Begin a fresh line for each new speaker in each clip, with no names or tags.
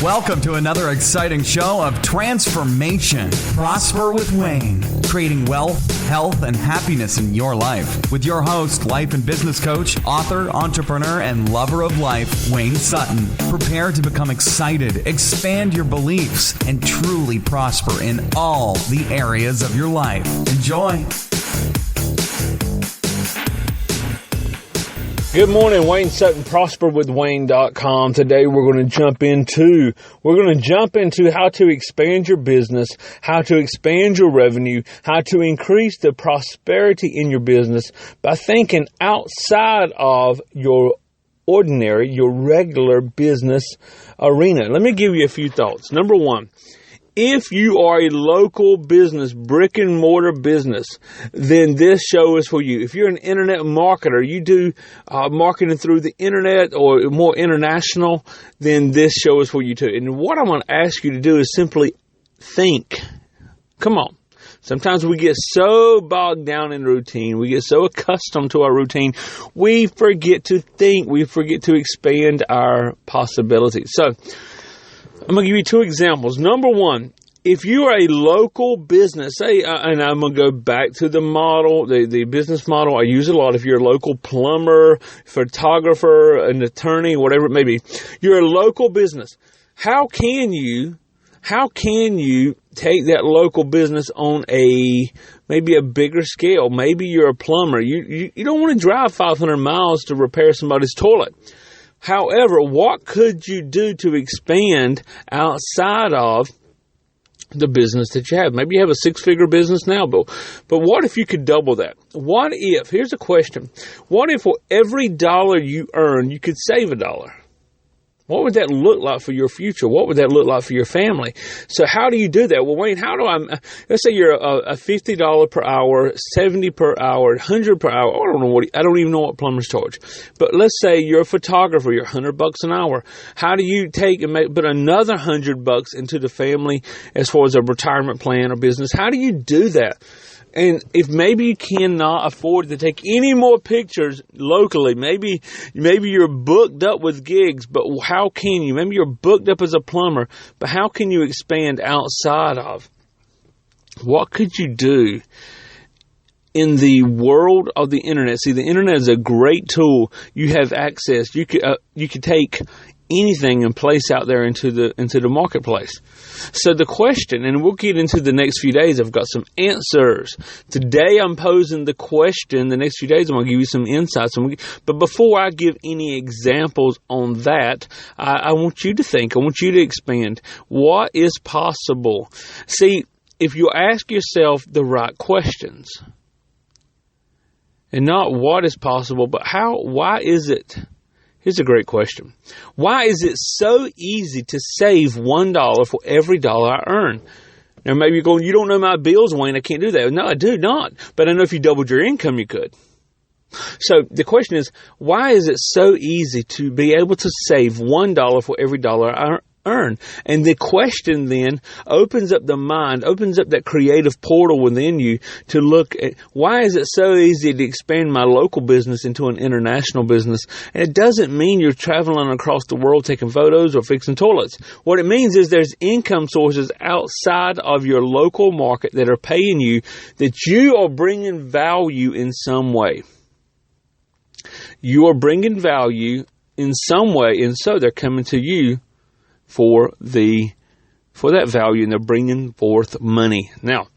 Welcome to another exciting show of transformation. Prosper with Wayne, creating wealth, health, and happiness in your life. With your host, life and business coach, author, entrepreneur, and lover of life, Wayne Sutton. Prepare to become excited, expand your beliefs, and truly prosper in all the areas of your life. Enjoy.
Good morning, Wayne Sutton, prosperwithwayne.com. Today we're going to jump into how to expand your business, how to expand your revenue, how to increase the prosperity in your business by thinking outside of your regular business arena. Let me give you a few thoughts. Number one, if you are a local business, brick and mortar business, then this show is for you. If you're an internet marketer, you do marketing through the internet or more international, then this show is for you too. And what I'm going to ask you to do is simply think. Come on. Sometimes we get so bogged down in routine. We get so accustomed to our routine. We forget to think. We forget to expand our possibilities. So, I'm going to give you two examples. Number one, if you are a local business, say, and I'm going to go back to the model, the business model I use a lot. If you're a local plumber, photographer, an attorney, whatever it may be, you're a local business. How can you take that local business on maybe a bigger scale? Maybe you're a plumber. You don't want to drive 500 miles to repair somebody's toilet. However, what could you do to expand outside of the business that you have? Maybe you have a six-figure business now, but what if you could double that? What if, here's a question, what if for every dollar you earn, you could save $1? What would that look like for your future? What would that look like for your family? So how do you do that? Well, Wayne, let's say you're a $50 per hour, $70 per hour, $100 per hour. I don't even know what plumbers charge. But let's say you're a photographer, you're $100 an hour. How do you take and put another $100 into the family as far as a retirement plan or business? How do you do that? And if maybe you cannot afford to take any more pictures locally, maybe you're booked up with gigs, but how can you? Maybe you're booked up as a plumber, but how can you expand outside of? What could you do in the world of the internet? See, the internet is a great tool. You have access. You could take anything and place out there into the marketplace. So the question, and we'll get into the next few days, I've got some answers. Today I'm posing the question. The next few days I'm going to give you some insights. But before I give any examples on that, I want you to think. I want you to expand. What is possible? See, if you ask yourself the right questions, and not what is possible, but why is it? Here's a great question. Why is it so easy to save $1 for every dollar I earn? Now, maybe you're going, you don't know my bills, Wayne. I can't do that. No, I do not. But I know if you doubled your income, you could. So the question is, why is it so easy to be able to save $1 for every dollar I earn? And the question then opens up the mind, opens up that creative portal within you to look at, why is it so easy to expand my local business into an international business? And it doesn't mean you're traveling across the world taking photos or fixing toilets. What it means is there's income sources outside of your local market that are paying you, that you are bringing value in some way. You are bringing value in some way, and so they're coming to you for that value, and they're bringing forth money. Now,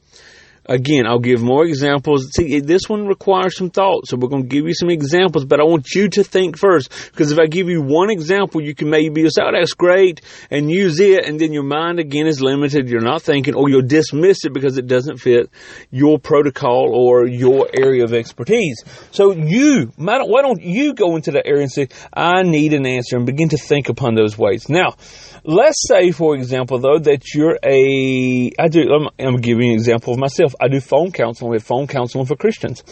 again, I'll give more examples. See, this one requires some thought, so we're going to give you some examples, but I want you to think first, because if I give you one example, you can maybe say, oh, that's great, and use it, and then your mind again is limited. You're not thinking, or you'll dismiss it because it doesn't fit your protocol or your area of expertise. So why don't you go into that area and say, I need an answer, and begin to think upon those ways. Now, let's say, for example, though, that I'm giving you an example of myself. I do phone counseling. We have phone counseling for Christians.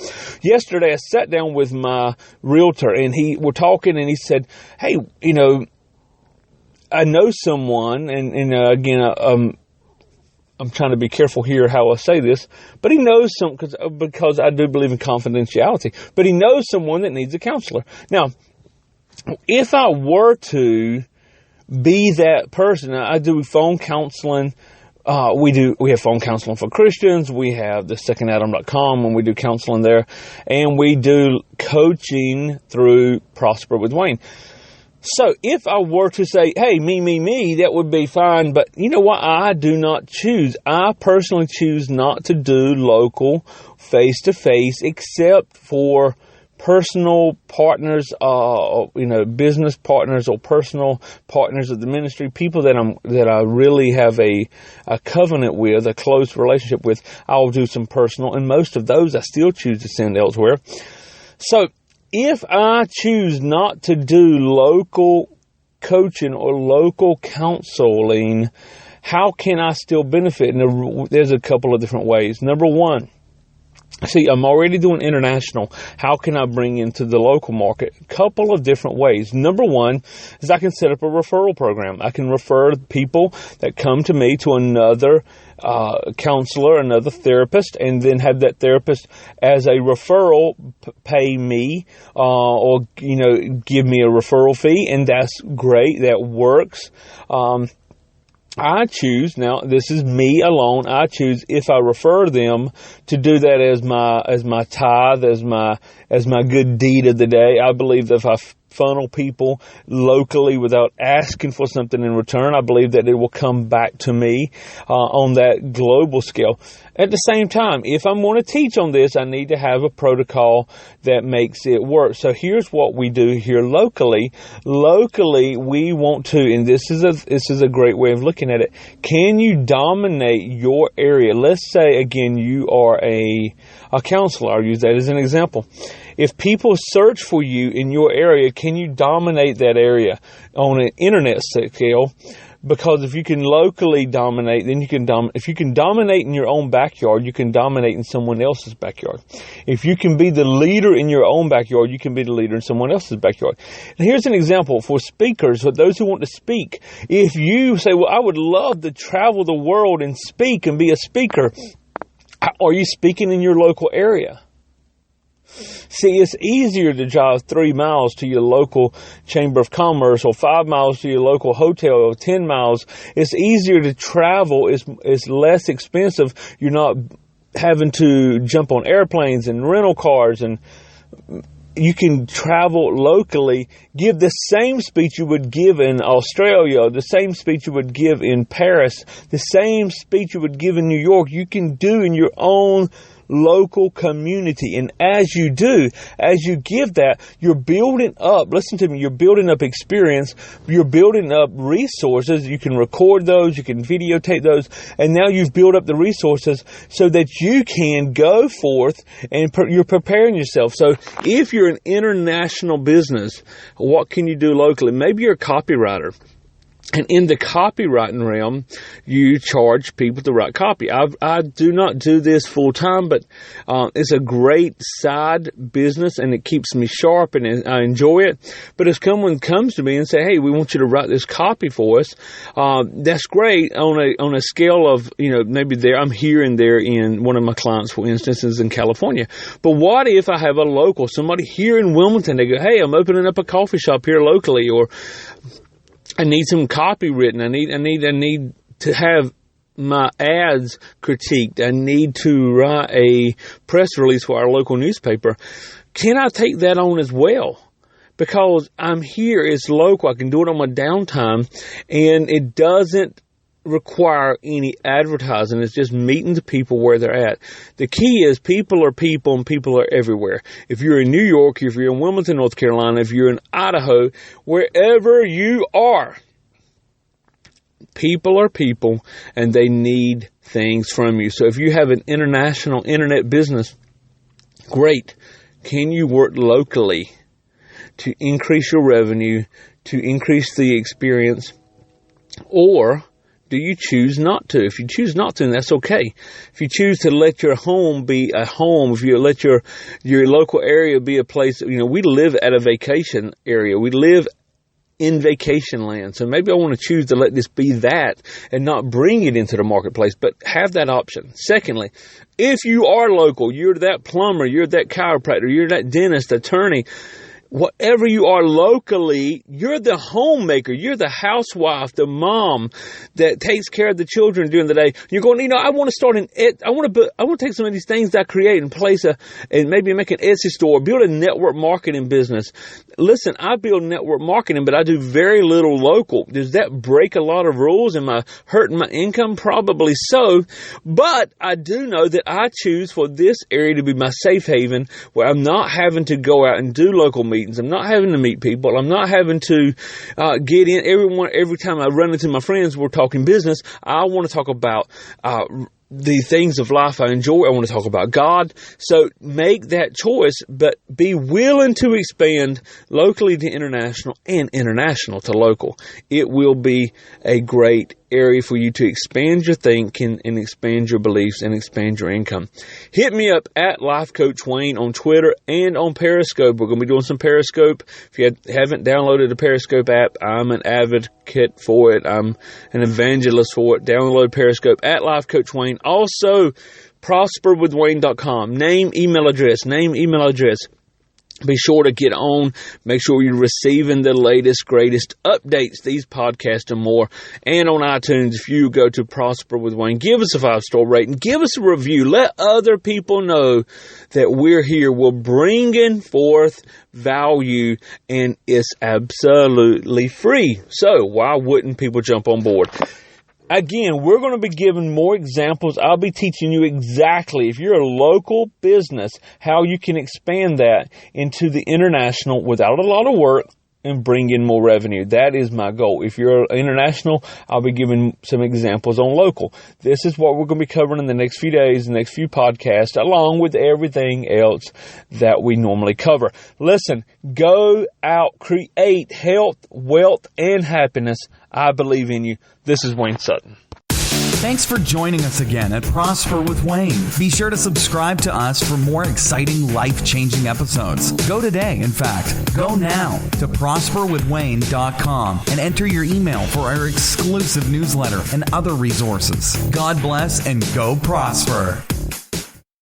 Yesterday, I sat down with my realtor, and we're talking, and he said, hey, I know someone, and again, I'm trying to be careful here how I say this, but he knows because I do believe in confidentiality, but he knows someone that needs a counselor. Now, if I were to be that person. I do phone counseling. We have phone counseling for Christians. We have the secondadam.com and we do counseling there, and we do coaching through Prosper with Wayne. So if I were to say, hey, me, that would be fine. But you know what? I do not choose. I personally choose not to do local face-to-face except for personal partners, business partners or personal partners of the ministry, people that I really have a covenant with, a close relationship with. I'll do some personal, and most of those I still choose to send elsewhere. So if I choose not to do local coaching or local counseling, how can I still benefit? And there's a couple of different ways. Number one, see, I'm already doing international. How can I bring into the local market? A couple of different ways. Number one is I can set up a referral program. I can refer people that come to me to another counselor, another therapist, and then have that therapist as a referral pay me or give me a referral fee, and that's great. That works. I choose, now this is me alone, I choose if I refer them to do that as my tithe, as my good deed of the day. I believe that if I funnel people locally without asking for something in return, I believe that it will come back to me on that global scale. At the same time, if I'm going to teach on this, I need to have a protocol that makes it work. So here's what we do here locally. Locally, we want to, and this is a great way of looking at it. Can you dominate your area? Let's say again you are a counselor. I'll use that as an example. If people search for you in your area, can you dominate that area on an internet scale? Because if you can locally dominate, then you can if you can dominate in your own backyard, you can dominate in someone else's backyard. If you can be the leader in your own backyard, you can be the leader in someone else's backyard. And here's an example for speakers, for those who want to speak. If you say, well, I would love to travel the world and speak and be a speaker, are you speaking in your local area? See, it's easier to drive 3 miles to your local chamber of commerce or 5 miles to your local hotel or 10 miles. It's easier to travel. It's less expensive. You're not having to jump on airplanes and rental cars, and you can travel locally, give the same speech you would give in Australia, the same speech you would give in Paris, the same speech you would give in New York, you can do in your own local community. And as you give that, you're building up, listen to me, you're building up experience, you're building up resources. You can record those, you can videotape those, and now you've built up the resources so that you can go forth and you're preparing yourself. So if you're an international business, what can you do locally? Maybe you're a copywriter. And in the copywriting realm, you charge people to write copy. I do not do this full time, but it's a great side business, and it keeps me sharp, and I enjoy it. But if someone comes to me and say, "Hey, we want you to write this copy for us," that's great on a scale of maybe I'm here and there in one of my clients, for instance, is in California. But what if I have a local, somebody here in Wilmington? They go, "Hey, I'm opening up a coffee shop here locally," or I need some copy written. I need to have my ads critiqued. I need to write a press release for our local newspaper. Can I take that on as well? Because I'm here, it's local. I can do it on my downtime, and it doesn't require any advertising. It's just meeting the people where they're at. The key is people are people, and people are everywhere. If you're in New York, if you're in Wilmington, North Carolina, if you're in Idaho, wherever you are, people are people, and they need things from you. So if you have an international internet business, great. Can you work locally to increase your revenue, to increase the experience, or do you choose not to? If you choose not to, then that's okay. If you choose to let your home be a home, if you let your local area be a place, we live at a vacation area. We live in vacation land. So maybe I want to choose to let this be that and not bring it into the marketplace, but have that option. Secondly, if you are local, you're that plumber, you're that chiropractor, you're that dentist, attorney, whatever you are locally, you're the homemaker. You're the housewife, the mom that takes care of the children during the day. You're going, I want to start I want to take some of these things that I create and place and maybe make an Etsy store, build a network marketing business. Listen, I build network marketing, but I do very little local. Does that break a lot of rules? Am I hurting my income? Probably so. But I do know that I choose for this area to be my safe haven, where I'm not having to go out and do local meetings. I'm not having to meet people. I'm not having to get in. Every time I run into my friends, we're talking business. I want to talk about the things of life I enjoy. I want to talk about God. So make that choice, but be willing to expand locally to international and international to local. It will be a great area for you to expand your thinking and expand your beliefs and expand your income. Hit me up at Life Coach Wayne on Twitter and on Periscope. We're going to be doing some Periscope. If you haven't downloaded the Periscope app, I'm an advocate for it. I'm an evangelist for it. Download Periscope at Life Coach Wayne. Also, prosperwithwayne.com. Name, email address. Be sure to get on. Make sure you're receiving the latest, greatest updates, these podcasts and more. And on iTunes, if you go to Prosper with Wayne, give us a 5-star rating. Give us a review. Let other people know that we're here. We're bringing forth value, and it's absolutely free. So why wouldn't people jump on board? Again, we're going to be giving more examples. I'll be teaching you exactly, if you're a local business, how you can expand that into the international without a lot of work and bring in more revenue. That is my goal. If you're international, I'll be giving some examples on local. This is what we're going to be covering in the next few days, the next few podcasts, along with everything else that we normally cover. Listen, go out, create health, wealth, and happiness. I believe in you. This is Wayne Sutton.
Thanks for joining us again at Prosper with Wayne. Be sure to subscribe to us for more exciting, life-changing episodes. Go today, in fact. Go now to prosperwithwayne.com and enter your email for our exclusive newsletter and other resources. God bless and go prosper.